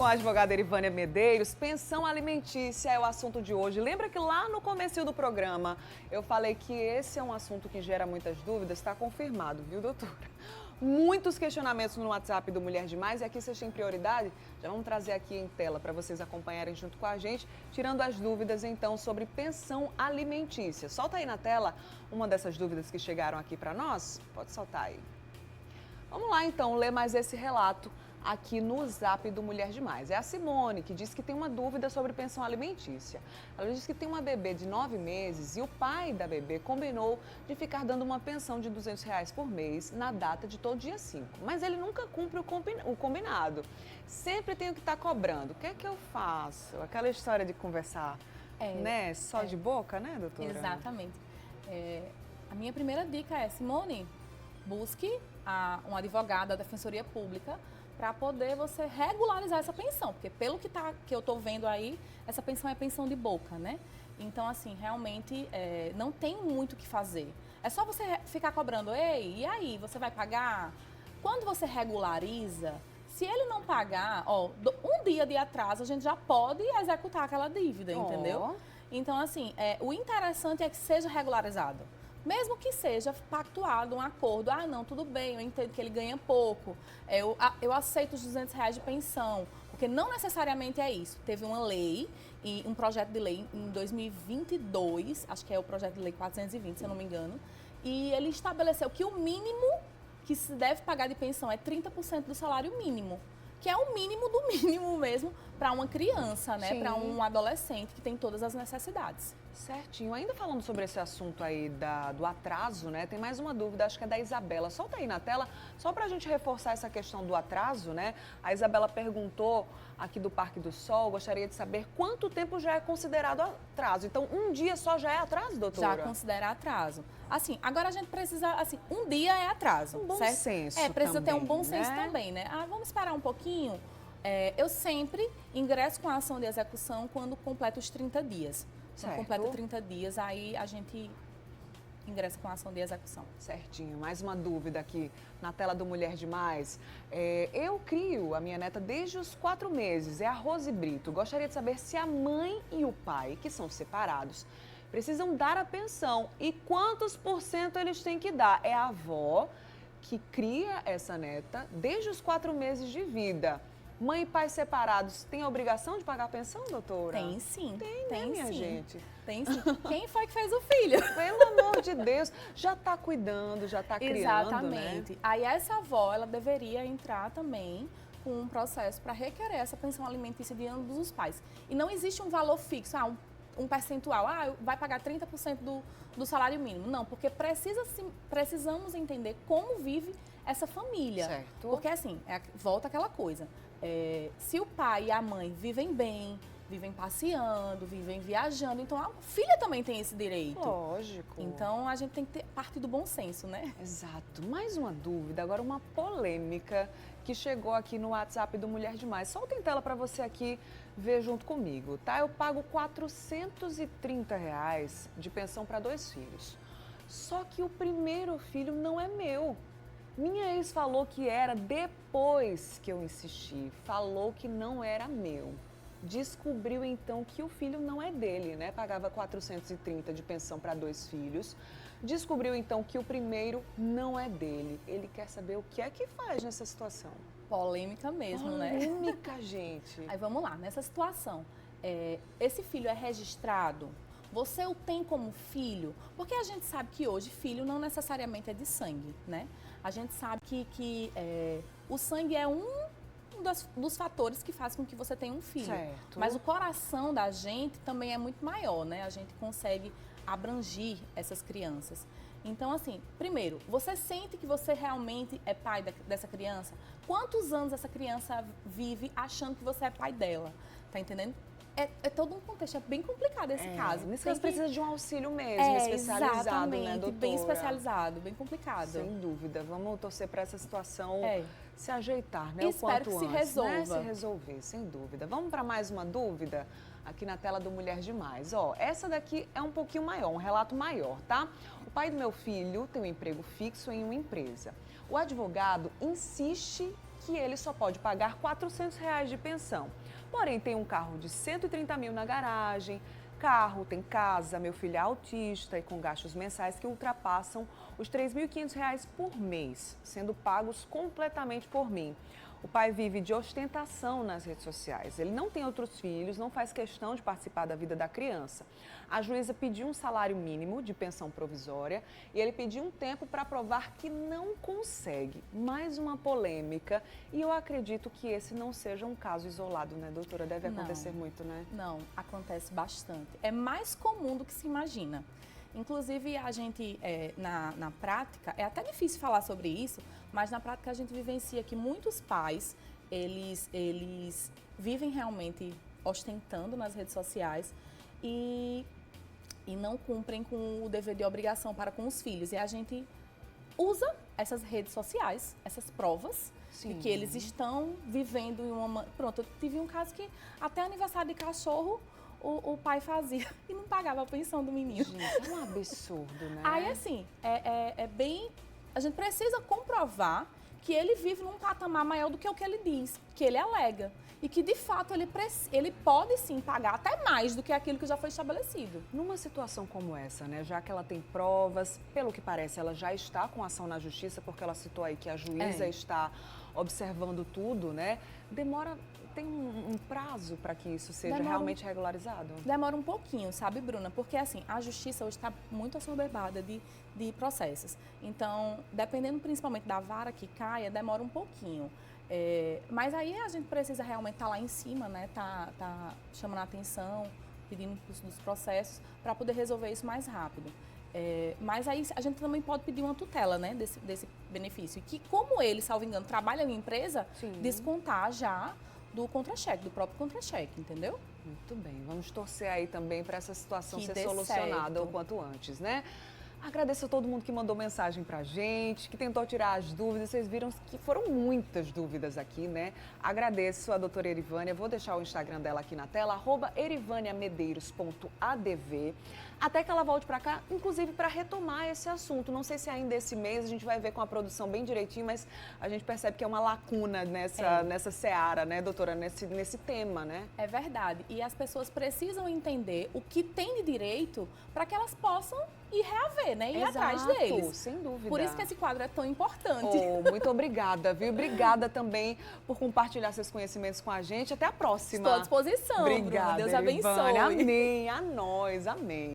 Com a advogada Erivânia Medeiros, pensão alimentícia é o assunto de hoje. Lembra que lá no comecinho do programa eu falei que esse é um assunto que gera muitas dúvidas? Está confirmado, viu, doutora? Muitos questionamentos no WhatsApp do Mulher Demais e aqui vocês têm prioridade? Já vamos trazer aqui em tela para vocês acompanharem junto com a gente, tirando as dúvidas então sobre pensão alimentícia. Solta aí na tela uma dessas dúvidas que chegaram aqui para nós. Pode soltar aí. Vamos lá então ler mais esse relato aqui no Zap do Mulher Demais. É a Simone que diz que tem uma dúvida sobre pensão alimentícia. Ela diz que tem uma bebê de 9 meses e o pai da bebê combinou de ficar dando uma pensão de R$ 200 por mês na data de todo dia 5. Mas ele nunca cumpre o combinado. Sempre tenho que estar cobrando. O que é que eu faço? Aquela história de conversar, né? Só de boca, né, doutora? Exatamente. A minha primeira dica é, Simone, busque um advogado da Defensoria Pública para poder você regularizar essa pensão, porque pelo que eu estou vendo aí, essa pensão é pensão de boca, né? Então, assim, realmente não tem muito o que fazer. É só você ficar cobrando, ei, e aí, você vai pagar? Quando você regulariza, se ele não pagar, um dia de atraso, a gente já pode executar aquela dívida, entendeu? Então, assim, o interessante é que seja regularizado. Mesmo que seja pactuado um acordo, não, tudo bem, eu entendo que ele ganha pouco, eu aceito os R$ 200 de pensão, porque não necessariamente é isso. Teve uma lei, um projeto de lei em 2022, acho que é o projeto de lei 420, se eu não me engano, e ele estabeleceu que o mínimo que se deve pagar de pensão é 30% do salário mínimo, que é o mínimo do mínimo mesmo para uma criança, né? Para um adolescente que tem todas as necessidades. Certinho. Ainda falando sobre esse assunto aí do atraso, né? Tem mais uma dúvida, acho que é da Isabela. Solta aí na tela, só para a gente reforçar essa questão do atraso, né? A Isabela perguntou aqui do Parque do Sol, gostaria de saber quanto tempo já é considerado atraso. Então, um dia só já é atraso, doutora? Já considera atraso. Assim, agora a gente precisa, assim, um dia é atraso, um bom certo? senso precisa também, ter um bom senso né? também, né? Vamos esperar um pouquinho. Eu sempre ingresso com a ação de execução quando completa os 30 dias. Quando completa 30 dias, aí a gente ingressa com a ação de execução. Certinho. Mais uma dúvida aqui na tela do Mulher Demais. Eu crio a minha neta desde os 4 meses, é a Rose Brito. Gostaria de saber se a mãe e o pai, que são separados, precisam dar a pensão e quantos % eles têm que dar. É a avó que cria essa neta desde os 4 meses de vida. Mãe e pai separados têm a obrigação de pagar a pensão, doutora? Tem sim. Tem, minha gente? Tem sim. Quem foi que fez o filho? Pelo amor de Deus, já está cuidando, já está criando, Exatamente. Né? Aí essa avó, ela deveria entrar também com um processo para requerer essa pensão alimentícia de ambos os pais. E não existe um valor fixo, um percentual, vai pagar 30% do salário mínimo. Não, porque precisamos entender como vive essa família. Certo. Porque assim, volta aquela coisa. Se o pai e a mãe vivem bem, vivem passeando, vivem viajando, então a filha também tem esse direito. Lógico. Então a gente tem que partir do bom senso, né? Exato. Mais uma dúvida, agora uma polêmica que chegou aqui no WhatsApp do Mulher Demais. Solta em tela para você aqui ver junto comigo, tá? Eu pago R$ 430 de pensão para 2 filhos. Só que o primeiro filho não é meu. Minha ex falou que era depois que eu insisti. Falou que não era meu. Descobriu então que o filho não é dele, né? Pagava 430 de pensão para 2 filhos. Descobriu então que o primeiro não é dele. Ele quer saber o que é que faz nessa situação. Polêmica mesmo, né? Polêmica, gente. Aí vamos lá, nessa situação, esse filho é registrado? Você o tem como filho? Porque a gente sabe que hoje filho não necessariamente é de sangue, né? A gente sabe que o sangue é um dos fatores que faz com que você tenha um filho. Certo. Mas o coração da gente também é muito maior, né? A gente consegue abrangir essas crianças. Então, assim, primeiro, você sente que você realmente é pai dessa criança? Quantos anos essa criança vive achando que você é pai dela? Tá entendendo? É todo um contexto, é bem complicado esse caso. Nesse caso precisa de um auxílio mesmo, especializado, exatamente, né, doutora? Bem especializado, bem complicado. Sem dúvida. Vamos torcer para essa situação se ajeitar, né? E o quanto espero que antes, se resolva. Né? Se resolver, sem dúvida. Vamos para mais uma dúvida aqui na tela do Mulher Demais. Essa daqui é um pouquinho maior, um relato maior, tá? O pai do meu filho tem um emprego fixo em uma empresa. O advogado insiste que ele só pode pagar R$ 400 de pensão. Porém, tem um carro de 130 mil na garagem, tem casa, meu filho é autista e com gastos mensais que ultrapassam os R$ 3.500 por mês, sendo pagos completamente por mim. O pai vive de ostentação nas redes sociais. Ele não tem outros filhos, não faz questão de participar da vida da criança. A juíza pediu um salário mínimo de pensão provisória e ele pediu um tempo para provar que não consegue. Mais uma polêmica e eu acredito que esse não seja um caso isolado, né, doutora? Deve acontecer muito, né? Não, acontece bastante. É mais comum do que se imagina. Inclusive, a gente, na prática, é até difícil falar sobre isso, mas na prática a gente vivencia que muitos pais, eles vivem realmente ostentando nas redes sociais e não cumprem com o dever de obrigação para com os filhos. E a gente usa essas redes sociais, essas provas, de que eles estão vivendo em uma... Pronto, eu tive um caso que até aniversário de cachorro, o pai fazia e não pagava a pensão do menino. Gente, é um absurdo, né? Aí, assim, é bem... A gente precisa comprovar que ele vive num patamar maior do que o que ele diz, que ele alega. E que, de fato, ele pode, sim, pagar até mais do que aquilo que já foi estabelecido. Numa situação como essa, né, já que ela tem provas, pelo que parece, ela já está com ação na justiça, porque ela citou aí que a juíza está observando tudo, né? Tem um prazo para que isso seja realmente regularizado? Demora um pouquinho, sabe, Bruna? Porque, assim, a justiça hoje está muito assoberbada de processos. Então, dependendo principalmente da vara que caia, demora um pouquinho. Mas aí a gente precisa realmente estar lá em cima, né? Tá chamando a atenção, pedindo dos processos para poder resolver isso mais rápido. Mas aí a gente também pode pedir uma tutela, né, desse benefício. E que, como ele, salvo engano, trabalha em empresa, descontar já do contra-cheque, do próprio contra-cheque, entendeu? Muito bem. Vamos torcer aí também para essa situação ser solucionada o quanto antes, né? Agradeço a todo mundo que mandou mensagem pra gente, que tentou tirar as dúvidas. Vocês viram que foram muitas dúvidas aqui, né? Agradeço a doutora Erivânia. Vou deixar o Instagram dela aqui na tela, @erivaniamedeiros.adv. Até que ela volte pra cá, inclusive para retomar esse assunto. Não sei se ainda esse mês a gente vai ver com a produção bem direitinho, mas a gente percebe que é uma lacuna nessa seara, né, doutora? Nesse tema, né? É verdade. E as pessoas precisam entender o que tem de direito para que elas possam ir reaver, né? Ir atrás deles. Sem dúvida. Por isso que esse quadro é tão importante. Muito obrigada, viu? Obrigada também por compartilhar seus conhecimentos com a gente. Até a próxima. Estou à disposição, obrigada, Bruna. Deus abençoe. Amém. A nós. Amém.